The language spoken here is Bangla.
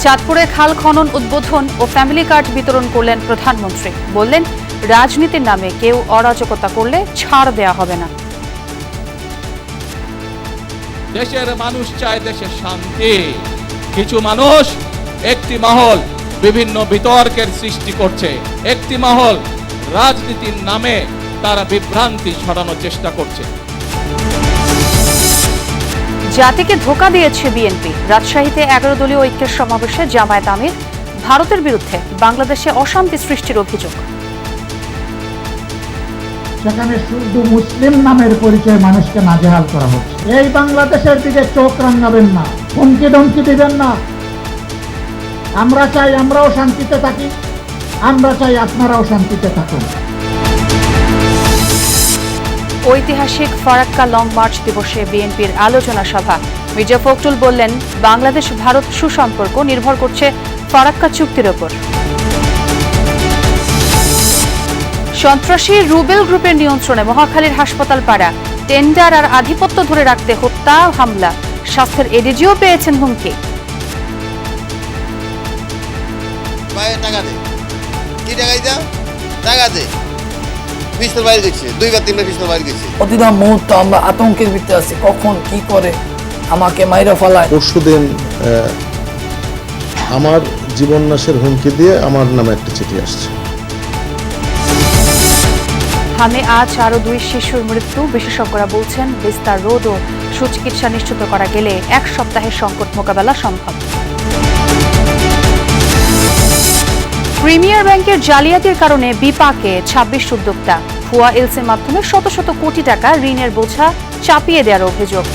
চাঁদপুরে খাল খনন উদ্বোধন ও ফ্যামিলি কার্ড বিতরণ করলেন প্রধানমন্ত্রী। বললেন, রাজনীতির নামে কেউ অরাজকতা করলে ছাড় দেয়া হবে না। দেশের মানুষ চায় দেশের শান্তি। কিছু মানুষ, একটি মহল বিভিন্ন বিতর্কের সৃষ্টি করছে, একটি মহল রাজনীতির নামে তারা বিভ্রান্তি ছড়ানোর চেষ্টা করছে। জাতিকে ধোঁকা দিয়েছে বিএনপি। রাজশাহীতে 11 দলীয় ঐক্যের সমাবেশে জামায়াত আমির ভারতের বিরুদ্ধে বাংলাদেশে অশান্তি সৃষ্টির অভিযোগ। সেখানে শুধু মুসলিম নামের পরিচয় মানুষকে নাজেহাল করা হচ্ছে। এই বাংলাদেশের দিকে চোখ রাঙাবেন না, হুমকি ধমকি দিবেন না। আমরা চাই আমরাও শান্তিতে থাকি, আমরা চাই আপনারাও শান্তিতে থাকুন। ঐতিহাসিক ফারাক্কা লং মার্চ দিবসে বিএনপির আলোচনা সভা। মির্জা ফখরুল বললেন, বাংলাদেশ ভারত সুসম্পর্ক নির্ভর করছে ফারাক্কা চুক্তির ওপর। সন্ত্রাসী রুবেল গ্রুপের নিয়ন্ত্রণে মহাখালীর হাসপাতাল পাড়া। টেন্ডার আর আধিপত্য ধরে রাখতে হত্যা, হামলা। স্বাস্থ্যের এডিজিও পেয়েছেন হুমকি। প্রতিটা মুহূর্তে আমরা আতঙ্কের ভিতরে আছি, কখন কি করে আমাকে মাইরা ফেলায়। পরশুদিন আমার জীবন নাশের হুমকি দিয়ে আমার নামে একটা চিঠি আসছে। হামে আজ আরও 2 শিশুর মৃত্যু। বিশেষজ্ঞরা বলছেন, বিস্তার রোধ ও সুচিকিৎসা নিশ্চিত করা গেলে 1 সপ্তাহের সংকট মোকাবেলা সম্ভব। প্রিমিয়ার ব্যাংকের জালিয়াতির কারণে বিপাকে 26 উদ্যোক্তা। ভুয়া এলসির মাধ্যমে শত শত কোটি টাকা ঋণের বোঝা চাপিয়ে দেওয়ার অভিযোগ।